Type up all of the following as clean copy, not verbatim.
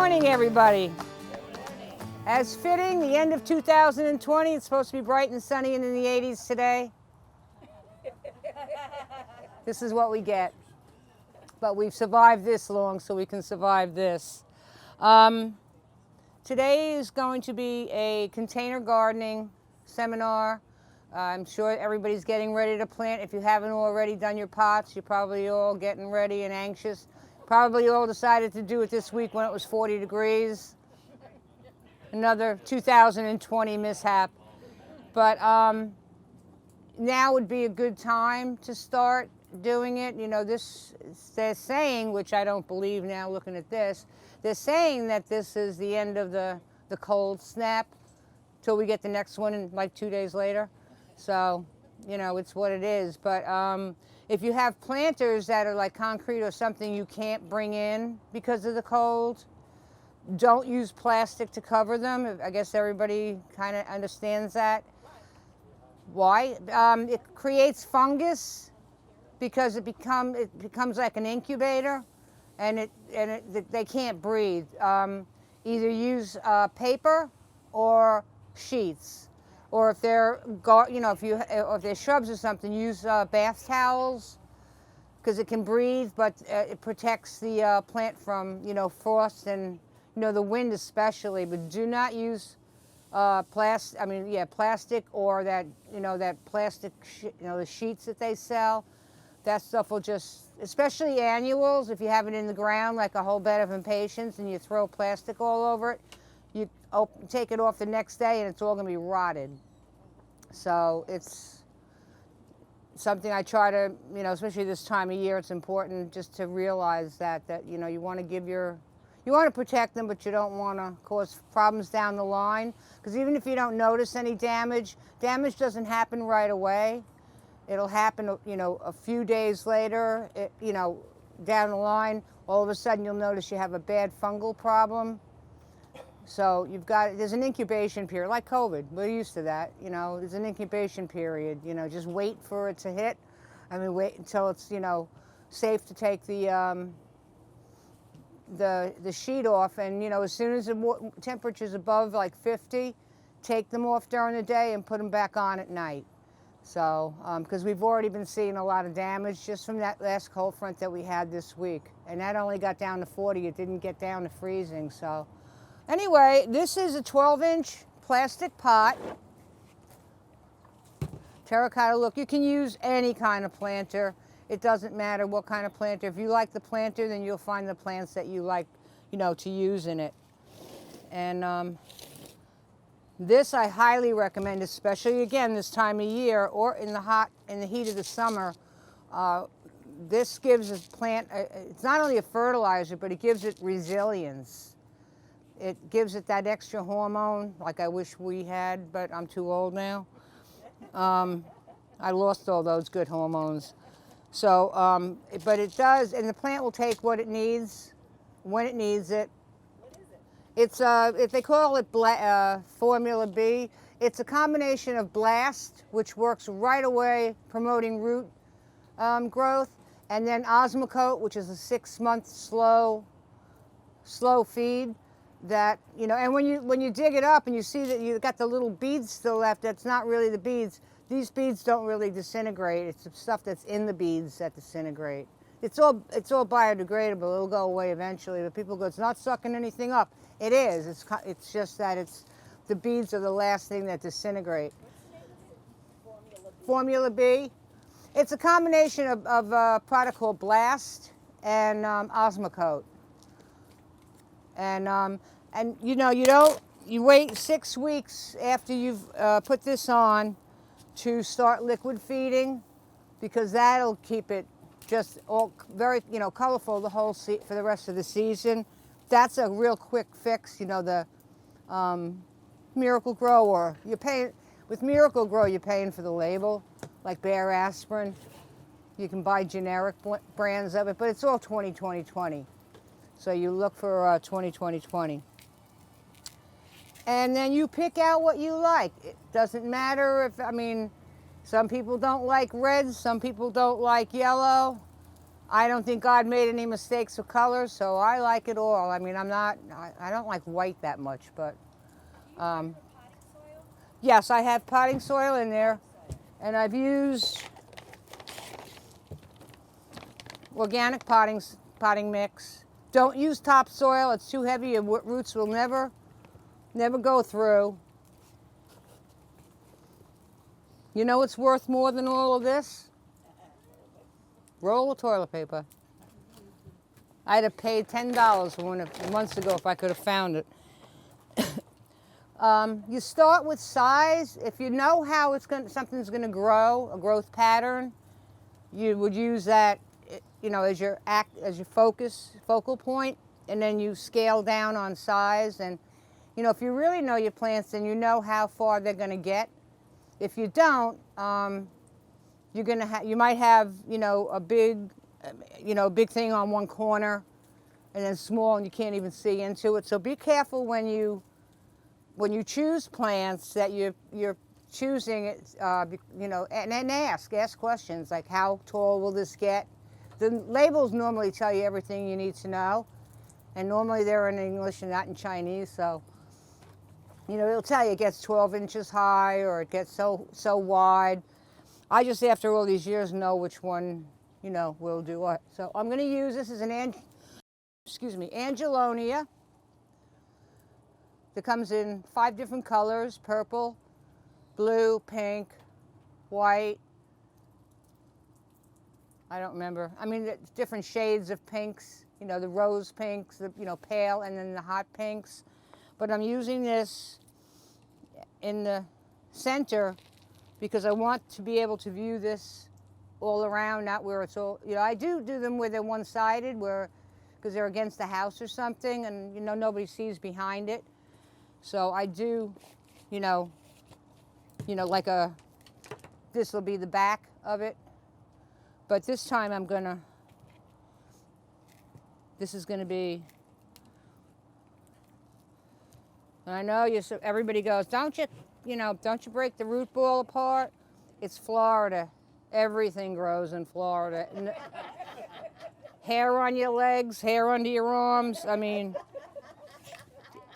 morning, everybody. As fitting, the end of 2020, it's supposed to be bright and sunny and in the 80s today. This is what we get. But we've survived this long, so we can survive this. Today is going to be a container gardening seminar. I'm sure everybody's getting ready to plant. If you haven't already done your pots, you're probably all getting ready and anxious. Probably all decided to do it this week when it was 40 degrees. Another 2020 mishap. But now would be a good time to start doing it. You know, they're saying, which I don't believe now looking at this, they're saying that this is the end of the cold snap till we get the next one in like 2 days later. So, you know, it's what it is. But if you have planters that are like concrete or something you can't bring in because of the cold, don't use plastic to cover them. I guess everybody kind of understands that. Why? It creates fungus because it becomes like an incubator, and they can't breathe. Either use paper or sheets. Or if they're, if they're shrubs or something, use bath towels because it can breathe, but it protects the plant from, frost and, the wind especially. But do not use plastic or that, that plastic, the sheets that they sell. That stuff will just, especially annuals, if you have it in the ground like a whole bed of impatiens and you throw plastic all over it, you take it off the next day and it's all going to be rotted. So it's something I try to, especially this time of year, it's important just to realize that you want to protect them, but you don't want to cause problems down the line. Because even if you don't notice any damage doesn't happen right away. It'll happen, a few days later, down the line, all of a sudden you'll notice you have a bad fungal problem. So there's an incubation period, like COVID. We're used to that, there's an incubation period, just wait for it to hit. Wait until it's, safe to take the sheet off. And, as soon as the temperature's above like 50, take them off during the day and put them back on at night. So, because we've already been seeing a lot of damage just from that last cold front that we had this week. And that only got down to 40, it didn't get down to freezing, so. Anyway, this is a 12-inch plastic pot, terracotta look. You can use any kind of planter. It doesn't matter what kind of planter. If you like the planter, then you'll find the plants that you like, to use in it. And this I highly recommend, especially again this time of year or in the heat of the summer. This gives a plant, it's not only a fertilizer, but it gives it resilience. It gives it that extra hormone, like I wish we had, but I'm too old now. I lost all those good hormones. So, but it does, and the plant will take what it needs, when it needs it. What is it? It's, they call it Formula B. It's a combination of Blast, which works right away promoting root growth, and then Osmocote, which is a 6-month slow feed. That, and when you dig it up and you see that you've got the little beads still left, that's not really the beads. These beads don't really disintegrate. It's the stuff that's in the beads that disintegrate. It's all biodegradable. It'll go away eventually. But people go, it's not sucking anything up. It is. It's just that the beads are the last thing that disintegrate. Formula B. It's a combination of a product called Blast and Osmocote. And you wait 6 weeks after you've put this on to start liquid feeding, because that'll keep it just all very, colorful for the rest of the season. That's a real quick fix, the Miracle Grow, or with Miracle Grow, you're paying for the label, like Bayer Aspirin. You can buy generic brands of it, but it's all 20-20-20. So you look for 20-20-20. And then you pick out what you like. It doesn't matter if, some people don't like red, some people don't like yellow. I don't think God made any mistakes with colors, so I like it all. I mean, I don't like white that much, but yes, I have potting soil in there, and I've used organic potting mix. Don't use topsoil, it's too heavy, your roots will never go through. You know what's worth more than all of this? Roll of toilet paper. I'd have paid $10 for one months ago if I could have found it. You start with size. If you know how something's going to grow, a growth pattern, you would use that, you know, as your focal point, and then you scale down on size. And you know, if you really know your plants, then you know how far they're going to get. If you don't, you might have, you know, a big thing on one corner, and then small, and you can't even see into it. So be careful when you choose plants that you're choosing it, you know, and then ask questions like, how tall will this get? The labels normally tell you everything you need to know, and normally they're in English and not in Chinese. So, you know, it'll tell you it gets 12 inches high or it gets so wide. I just, after all these years, know which one, you know, will do what. So I'm going to use this as an Angelonia that comes in 5 different colors: purple, blue, pink, white. I don't remember. I mean, different shades of pinks, you know, the rose pinks, the, you know, pale, and then the hot pinks. But I'm using this in the center because I want to be able to view this all around, not where it's all, you know, I do them where they're one-sided, because they're against the house or something, and, you know, nobody sees behind it. So I do, you know, like this will be the back of it. But this time this is gonna be, and I know everybody goes, don't you break the root ball apart? It's Florida. Everything grows in Florida. Hair on your legs, hair under your arms. I mean,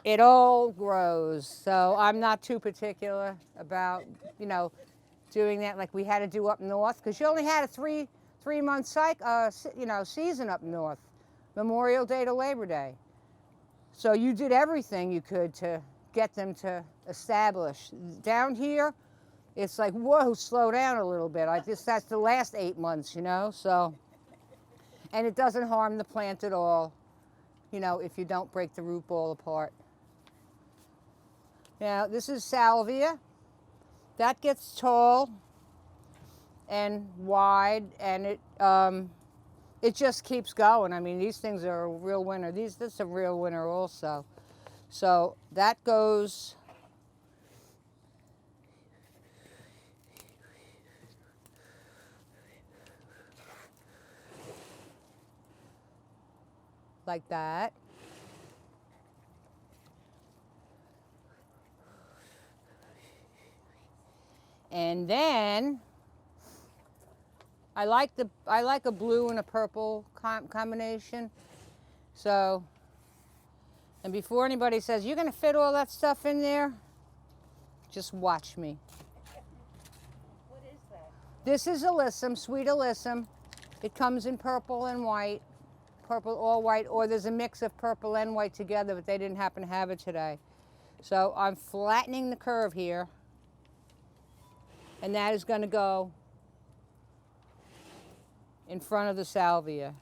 it all grows. So I'm not too particular about, you know, doing that like we had to do up north, because you only had a three-month season up north, Memorial Day to Labor Day. So you did everything you could to get them to establish. Down here, it's like, whoa, slow down a little bit. That's the last 8 months, you know, so. And it doesn't harm the plant at all, you know, if you don't break the root ball apart. Now, this is salvia. That gets tall and wide, and it just keeps going. I mean, these things are a real winner. This is a real winner also. So that goes like that. And then I like a blue and a purple combination. So, and before anybody says, you're gonna fit all that stuff in there, just watch me. What is that? This is alyssum, sweet alyssum. It comes in purple and white, purple or white, or there's a mix of purple and white together, but they didn't happen to have it today. So I'm flattening the curve here, and that is gonna go in front of the salvia.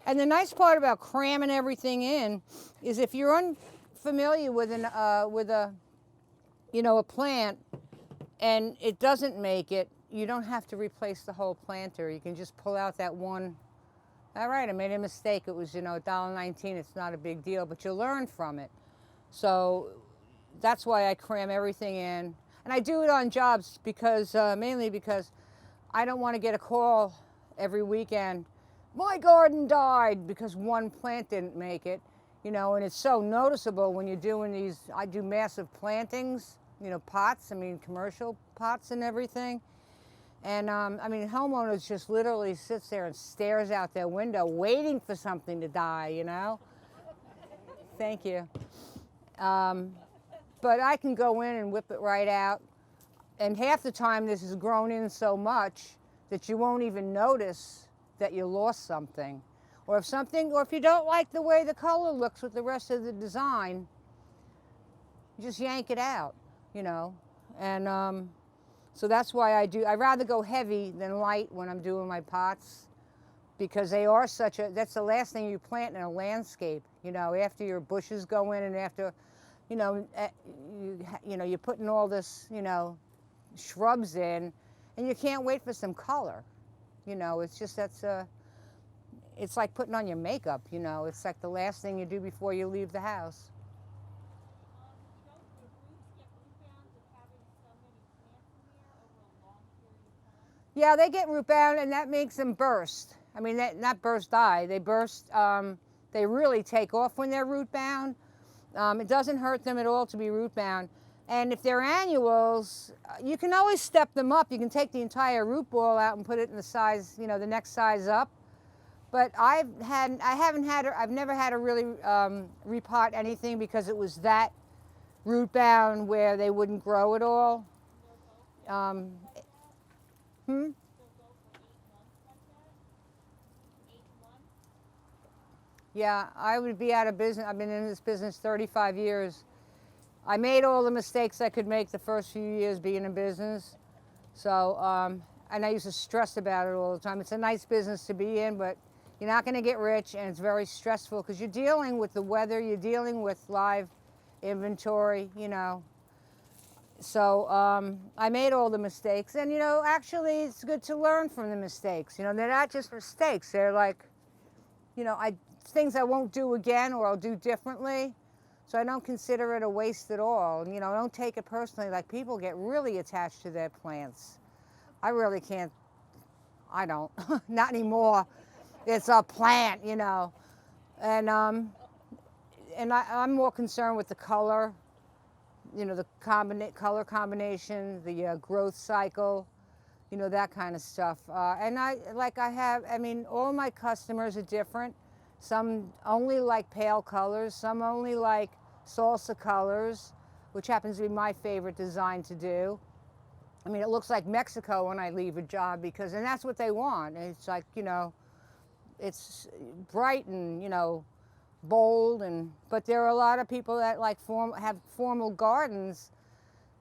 And the nice part about cramming everything in is if you're unfamiliar with a plant and it doesn't make it, you don't have to replace the whole planter. You can just pull out that one. All right, I made a mistake. It was, you know, $1.19. It's not a big deal, but you learn from it. So that's why I cram everything in. And I do it on jobs because, mainly because I don't want to get a call every weekend. My garden died because one plant didn't make it, you know, and it's so noticeable when you're doing these. I do massive plantings, pots. I mean, commercial pots and everything. And I mean, homeowners just literally sits there and stares out their window waiting for something to die. Thank you. But I can go in and whip it right out. And half the time this is grown in so much that you won't even notice that you lost something. Or if you don't like the way the color looks with the rest of the design, just yank it out, And so that's why I'd rather go heavy than light when I'm doing my pots, because that's the last thing you plant in a landscape, after your bushes go in and after, you're putting all this, shrubs in, and you can't wait for some color. It's like putting on your makeup, It's like the last thing you do before you leave the house. Yeah, they get root bound, and that makes them burst. I mean, not burst die. They burst. They really take off when they're root bound. It doesn't hurt them at all to be root bound. And if they're annuals, you can always step them up. You can take the entire root ball out and put it in the size, the next size up. But I've never had to really repot anything because it was that root bound where they wouldn't grow at all. Yeah, I would be out of business. I've been in this business 35 years. I made all the mistakes I could make the first few years being in business. So, and I used to stress about it all the time. It's a nice business to be in, but you're not going to get rich, and it's very stressful because you're dealing with the weather, you're dealing with live inventory, So I made all the mistakes, and actually it's good to learn from the mistakes. They're not just mistakes. They're like, things I won't do again or I'll do differently. So I don't consider it a waste at all. And, I don't take it personally. Like, people get really attached to their plants. I really can't. I don't. Not anymore. It's a plant, And I'm more concerned with the color, the color combination, the growth cycle, that kind of stuff. All my customers are different. Some only like pale colors, some only like salsa colors, which happens to be my favorite design to do. I mean, it looks like Mexico when I leave a job and that's what they want. It's like, it's bright and, bold, but there are a lot of people that have formal gardens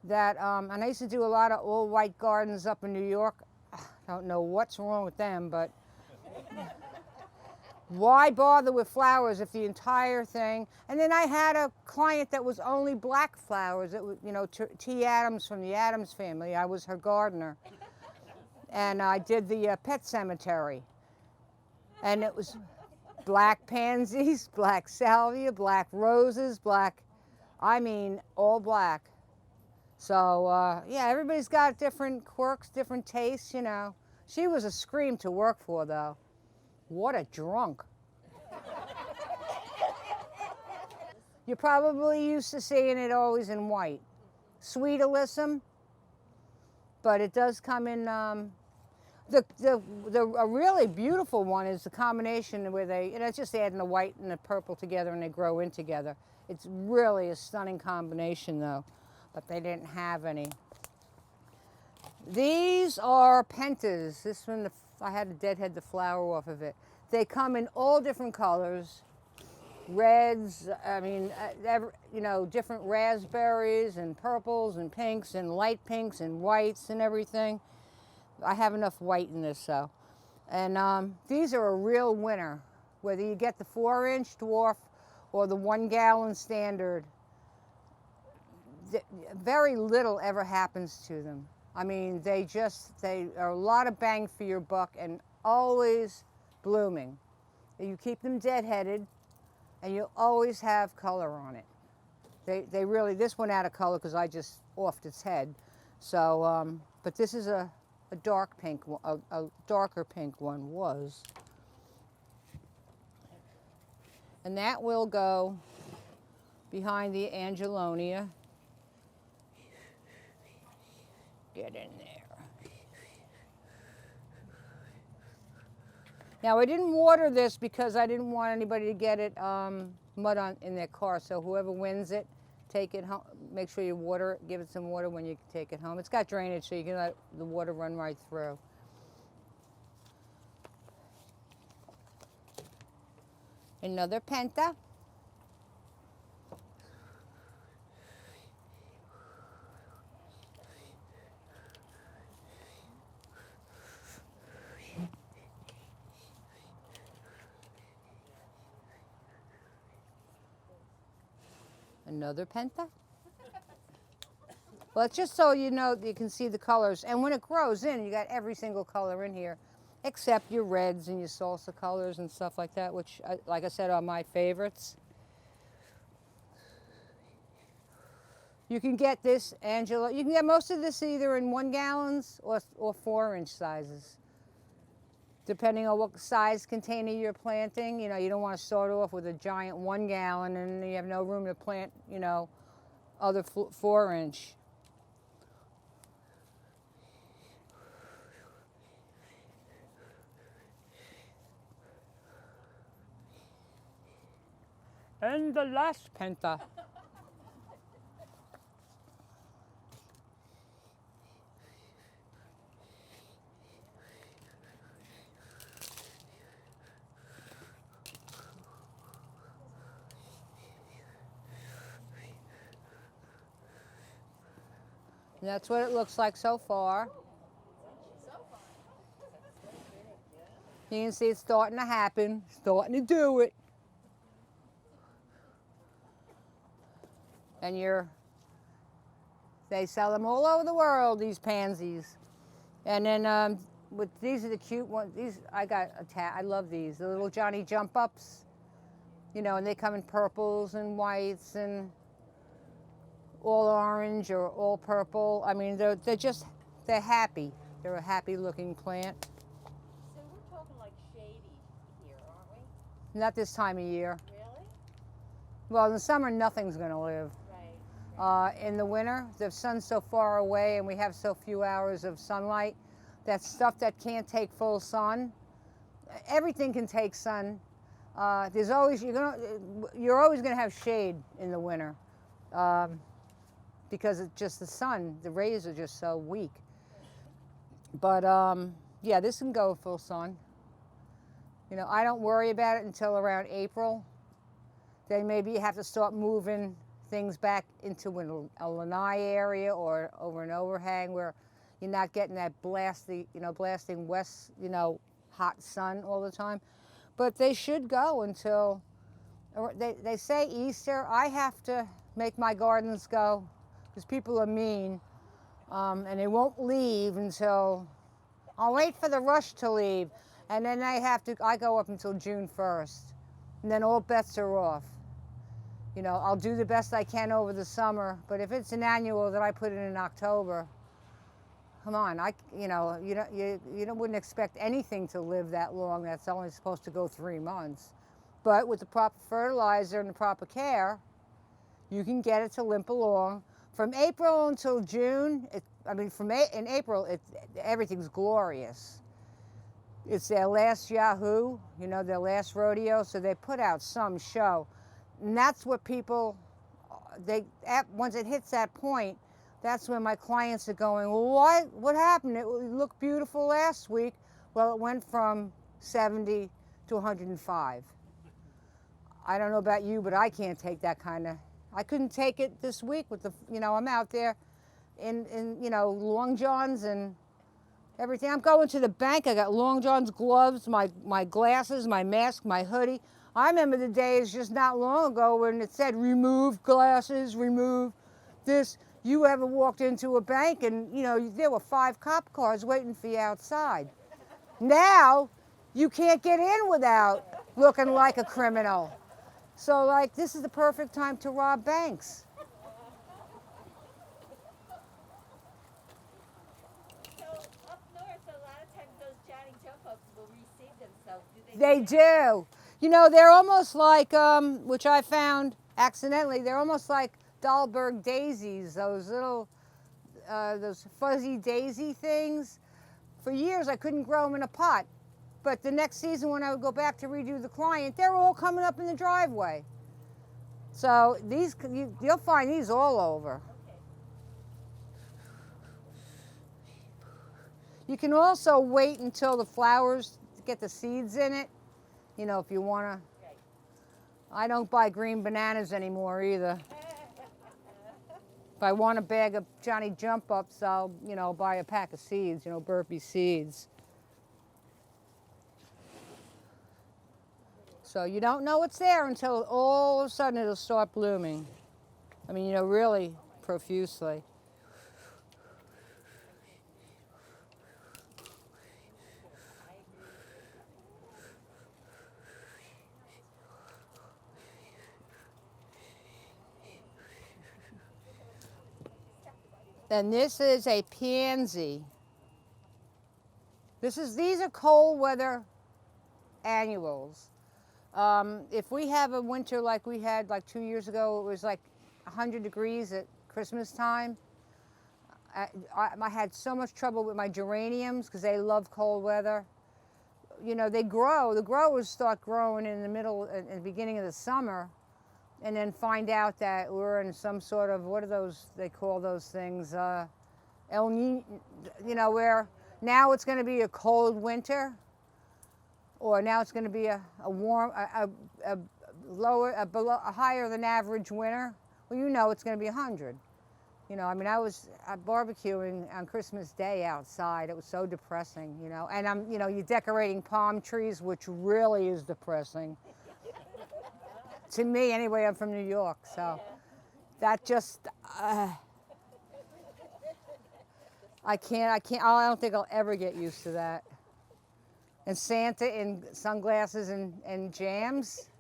that, and I used to do a lot of all white gardens up in New York. I don't know what's wrong with them, but why bother with flowers if the entire thing, and then I had a client that was only black flowers. It was, T. Adams from the Adams family. I was her gardener. And I did the pet cemetery. And it was black pansies, black salvia, black roses, all black. So, yeah, everybody's got different quirks, different tastes, She was a scream to work for, though. What a drunk. You're probably used to seeing it always in white. Sweet alyssum, but it does come in, a really beautiful one is the combination where it's just adding the white and the purple together and they grow in together. It's really a stunning combination though, but they didn't have any. These are Pentas. This one, I had to deadhead the flower off of it. They come in all different colors, reds, different raspberries and purples and pinks and light pinks and whites and everything. I have enough white in this, though. And these are a real winner, whether you get the 4-inch dwarf or the 1-gallon standard. Very little ever happens to them. I mean, they are a lot of bang for your buck and always blooming. You keep them deadheaded and you'll always have color on it. They really, this went out of color because I just offed its head. So, but this is a dark pink, a darker pink one was. And that will go behind the Angelonia. Get in there. Now I didn't water this because I didn't want anybody to get it mud in their car. So whoever wins it, take it home. Make sure you water it. Give it some water when you take it home. It's got drainage, so you can let the water run right through. Another penta. Another penta. Well, it's just so you know, you can see the colors. And when it grows in, you got every single color in here, except your reds and your salsa colors and stuff like that, which, like I said, are my favorites. You can get this, Angela. You can get most of this either in 1 gallons or 4-inch sizes, depending on what size container you're planting. You know, you don't want to start off with a giant 1 gallon and you have no room to plant, you know, other 4-inch. And the last penta. And that's what it looks like so far. You can see it's starting to happen, starting to do it. And they sell them all over the world, these pansies. And then these are the cute ones. These, I love these, the little Johnny jump ups. You know, and they come in purples and whites and all orange or all purple. I mean, they're happy. They're a happy looking plant. So we're talking like shady here, aren't we? Not this time of year. Really? Well, in the summer, nothing's gonna live. Right. In the winter, the sun's so far away and we have so few hours of sunlight, that stuff that can't take full sun, everything can take sun. There's always, you're always gonna have shade in the winter. Because it's just the sun, the rays are just so weak. But yeah, this can go full sun. You know, I don't worry about it until around April. Then maybe you have to start moving things back into a lanai area or over an overhang where you're not getting that blasting west, hot sun all the time. But they should go until, they say Easter. I have to make my gardens go because people are mean, and they won't leave until, I'll wait for the rush to leave. And then I go up until June 1st. And then all bets are off. You know, I'll do the best I can over the summer, but if it's an annual that I put in October, come on, you wouldn't expect anything to live that long. That's only supposed to go 3 months. But with the proper fertilizer and the proper care, you can get it to limp along. From April until June, in April, everything's glorious. It's their last Yahoo, their last rodeo, so they put out some show. And that's what people, once it hits that point, that's when my clients are going, well, what happened? It looked beautiful last week. Well, it went from 70 to 105. I don't know about you, but I can't take that kind of, I couldn't take it this week with I'm out there in long johns and everything. I'm going to the bank. I got long johns, gloves, my glasses, my mask, my hoodie. I remember the days just not long ago when it said remove glasses, remove this. You ever walked into a bank and there were 5 cop cars waiting for you outside. Now you can't get in without looking like a criminal. So this is the perfect time to rob banks. So up north, a lot of times those Johnny jump-ups will reseed themselves. Do They do. They're almost like, which I found accidentally, they're almost like Dahlberg daisies, those little those fuzzy daisy things. For years, I couldn't grow them in a pot. But the next season when I would go back to redo the client, they were all coming up in the driveway. So these, you'll find these all over. You can also wait until the flowers get the seeds in it. You know, if you want to. I don't buy green bananas anymore either. If I want a bag of Johnny Jump Ups, I'll, you know, buy a pack of seeds, you know, Burpee seeds. So you don't know it's there until all of a sudden it'll start blooming. I mean, you know, really profusely. And this is a pansy. These are cold weather annuals. If we have a winter like we had like 2 years ago, it was like 100 degrees at Christmas time. I had so much trouble with my geraniums because they love cold weather. You know, they grow. The growers start growing in the beginning of the summer, and then find out that we're in some sort of, what are those, they call those things, El Niño, you know, where now it's going to be a cold winter, or now it's going to be a higher than average winter. Well, you know it's going to be 100. You know, I mean, I was barbecuing on Christmas Day outside. It was so depressing, you know. And you know, you're decorating palm trees, which really is depressing. To me, anyway, I'm from New York, so that just, I don't think I'll ever get used to that. And Santa in sunglasses and jams.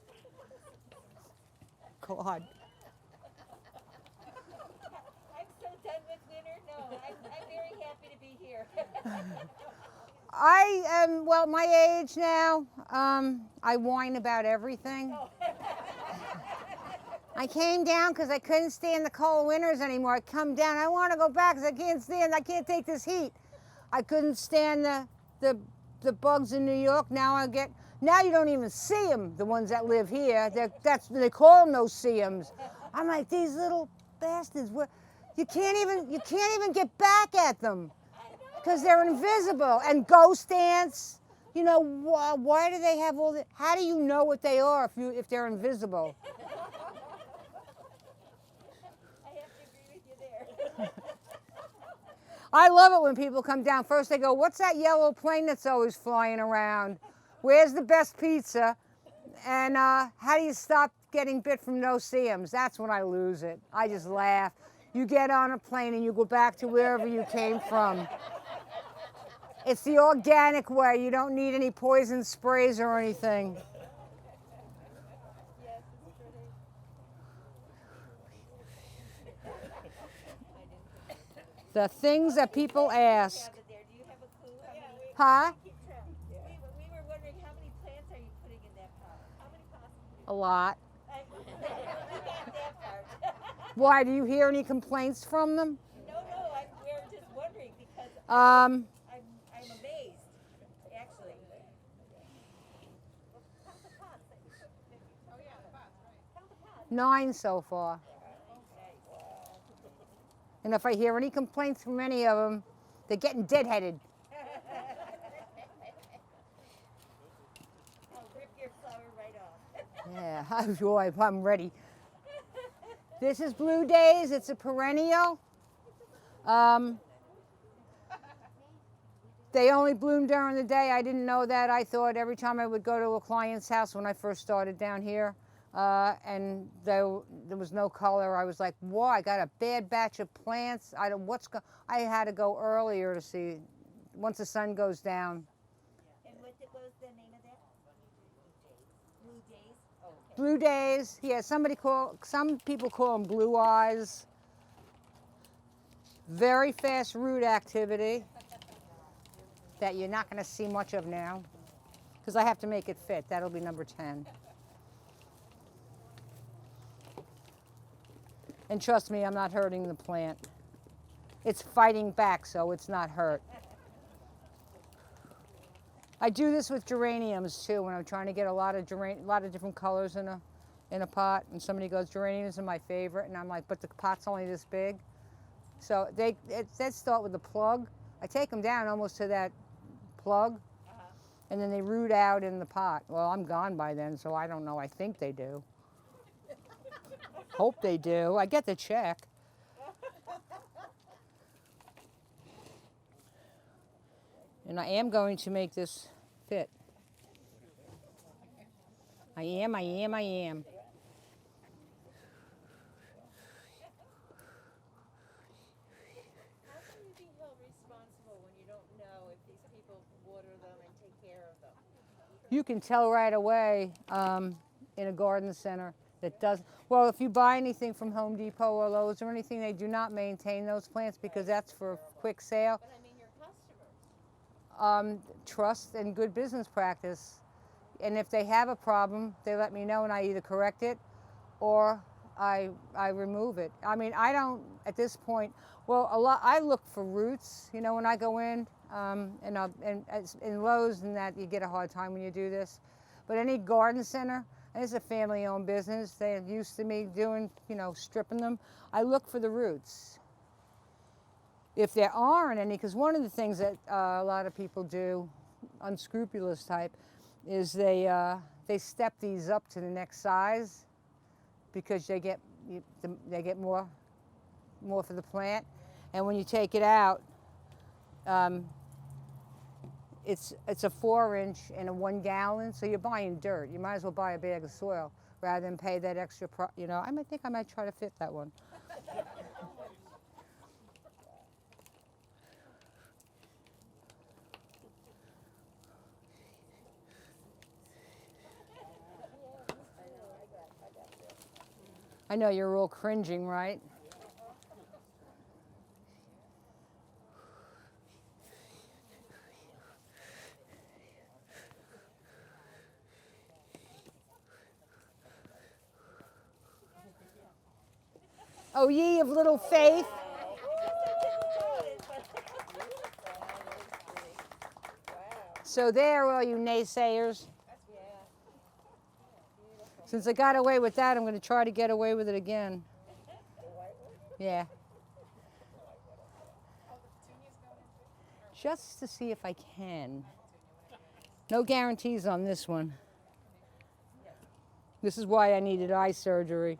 God. I'm so done with winter. No, I'm very happy to be here. I am, well, my age now, I whine about everything. I came down because I couldn't stand the cold winters anymore. I come down, I want to go back because I can't take this heat. I couldn't stand the bugs in New York. Now you don't even see them, the ones that live here. They call them no-see-ums. I'm like, these little bastards, you can't even get back at them because they're invisible. And ghost ants, you know, why do they have all that? How do you know what they are if they're invisible? I love it when people come down. First they go, what's that yellow plane that's always flying around? Where's the best pizza? And how do you stop getting bit from no-see-ums? That's when I lose it. I just laugh. You get on a plane and you go back to wherever you came from. It's the organic way. You don't need any poison sprays or anything. The things that people ask. Huh? We were wondering how many plants are you putting in that pot? How many pots? A lot. We got that part. Why, do you hear any complaints from them? No, we're just wondering because Um, I'm amazed, actually. Count the pots. Oh yeah, the pots, right. Count the pots. 9 so far. And if I hear any complaints from any of them, they're getting deadheaded. I'll rip your flower right off. Yeah, boy, I'm ready. This is Blue Days. It's a perennial. They only bloom during the day. I didn't know that. I thought every time I would go to a client's house when I first started down here, and there was no color, I was like, whoa, I got a bad batch of plants. I had to go earlier to see, once the sun goes down. And what was the name of that? Blue Days? Oh, okay. Blue Days, yeah, some people call them blue eyes. Very fast root activity that you're not going to see much of now because I have to make it fit. That'll be number 10. And trust me, I'm not hurting the plant. it's fighting back, so it's not hurt. I do this with geraniums too when I'm trying to get a lot of different colors in a pot, and somebody goes, geraniums are my favorite, and I'm like, but the pot's only this big. So they start with the plug. I take them down almost to that plug, and then they root out in the pot. Well, I'm gone by then, so I don't know. I think they do. Hope they do. I get the check. And I am going to make this fit. I am. How can you be held responsible when you don't know if these people water them and take care of them? You can tell right away in a garden center that does. Well, if you buy anything from Home Depot or Lowe's or anything, they do not maintain those plants because that's for a quick sale. But I mean your customers. Trust and good business practice. And if they have a problem, they let me know and I either correct it or I remove it. I mean, I don't, at this point, well, I look for roots, you know, when I go in, and in Lowe's and that, you get a hard time when you do this. But any garden center, and it's a family-owned business, they're used to me doing, you know, stripping them. I look for the roots. If there aren't any, because one of the things that a lot of people do, unscrupulous type, is they step these up to the next size because they get more for the plant, and when you take it out, it's a 4-inch in a 1 gallon, so you're buying dirt. You might as well buy a bag of soil rather than pay that extra. You know, I think I might try to fit that one. I know you're all cringing, right? Oh, ye of little faith. So there, all you naysayers. Since I got away with that, I'm going to try to get away with it again. Yeah. Just to see if I can. No guarantees on this one. This is why I needed eye surgery.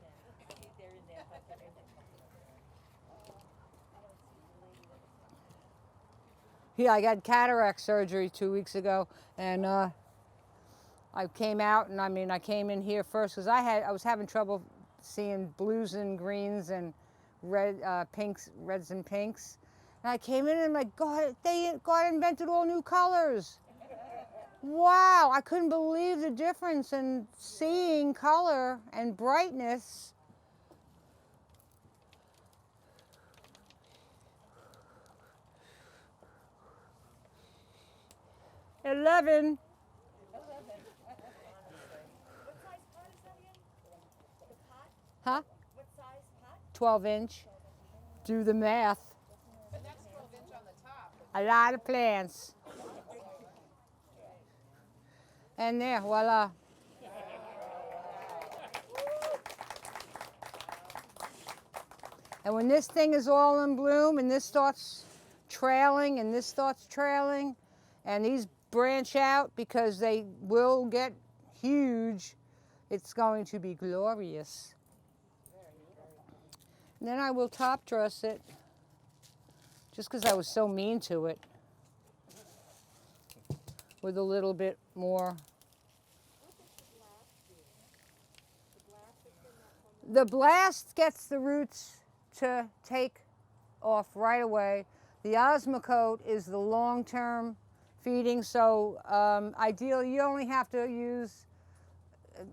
Yeah, I got cataract surgery 2 weeks ago, and I came out, and I came in here first because I was having trouble seeing blues and greens and reds and pinks. And I came in and I'm like, God invented all new colors. Wow, I couldn't believe the difference in seeing color and brightness. $11. Huh? What size pot? 12-inch. Do the math. But that's 12-inch on the top. A lot of plants. And there, voila. And when this thing is all in bloom and this starts trailing and this starts trailing and these branch out because they will get huge, it's going to be glorious. And then I will top dress it, just because I was so mean to it, with a little bit more. The blast gets the roots to take off right away. The Osmocote is the long-term feeding, so ideally you only have to use.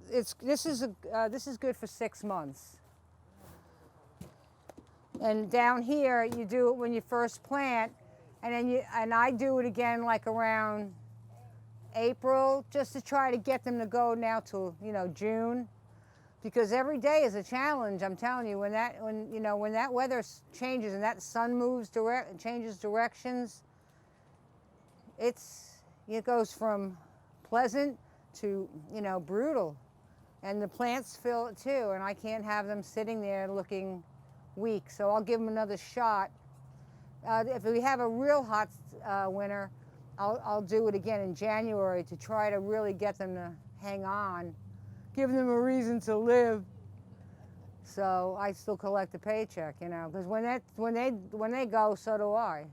This is good for 6 months. And down here, you do it when you first plant, and then I do it again like around April, just to try to get them to go now till June, because every day is a challenge. I'm telling you, when that weather changes and that sun moves changes directions, it goes from pleasant to brutal, and the plants feel it too. And I can't have them sitting there looking weak. So I'll give them another shot. If we have a real hot winter, I'll do it again in January to try to really get them to hang on, give them a reason to live. So I still collect a paycheck, because when they go, so do I.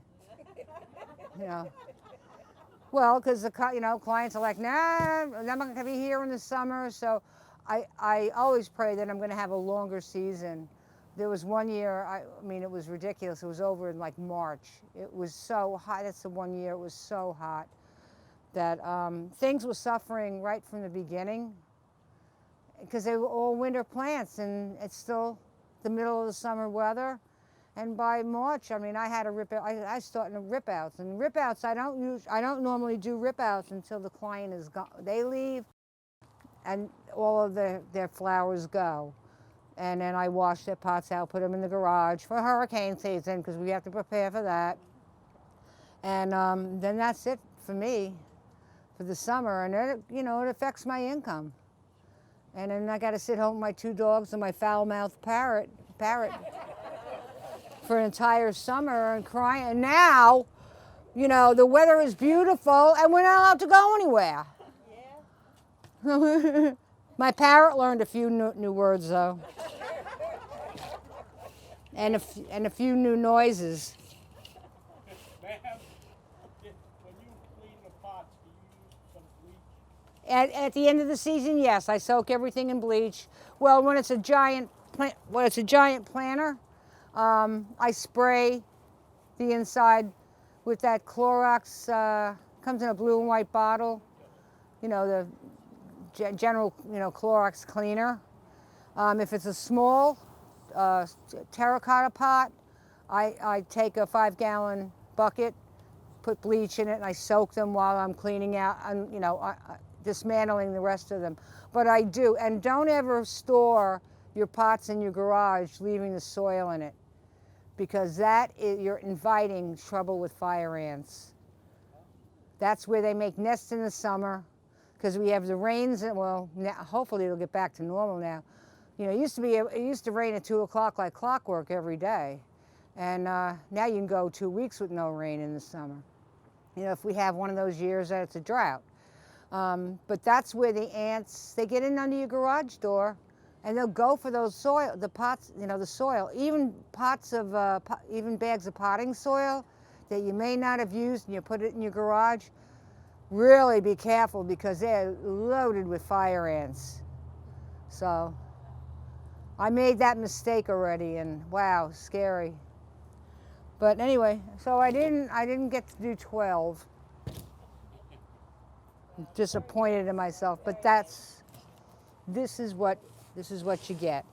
Well, because the clients are like, nah, I'm not going to be here in the summer. So I always pray that I'm going to have a longer season. There was one year, I mean, it was ridiculous. It was over in like March. It was so hot. That's the one year it was so hot that things were suffering right from the beginning because they were all winter plants, and it's still the middle of the summer weather. And by March, I mean, I had to rip out. I started rip outs, and rip outs. I don't normally do rip outs until the client is gone. They leave, and all of their flowers go. And then I wash their pots out, put them in the garage for hurricane season because we have to prepare for that. And then that's it for me for the summer. And it affects my income. And then I got to sit home with my 2 dogs and my foul-mouthed parrot for an entire summer and cry. And now, the weather is beautiful and we're not allowed to go anywhere. Yeah. My parrot learned a few new words though, and a few new noises. Ma'am, when you clean the pots, do you use some bleach? At the end of the season, yes, I soak everything in bleach. Well, when it's a giant planter, I spray the inside with that Clorox. Comes in a blue and white bottle. The general, Clorox cleaner. If it's a small terracotta pot, I take a 5-gallon bucket, put bleach in it, and I soak them while I'm cleaning out, and dismantling the rest of them. But I do, and don't ever store your pots in your garage, leaving the soil in it, because you're inviting trouble with fire ants. That's where they make nests in the summer. Because we have the rains, and well, now, hopefully it'll get back to normal now. It used to rain at 2 o'clock like clockwork every day, and now you can go 2 weeks with no rain in the summer. If we have one of those years that it's a drought. But that's where the ants, they get in under your garage door, and they'll go for the pots, the soil, even even bags of potting soil that you may not have used, and you put it in your garage. Really be careful because they're loaded with fire ants. So I made that mistake already, and wow, scary. But anyway, so I didn't get to do 12. I'm disappointed in myself, but this is what you get.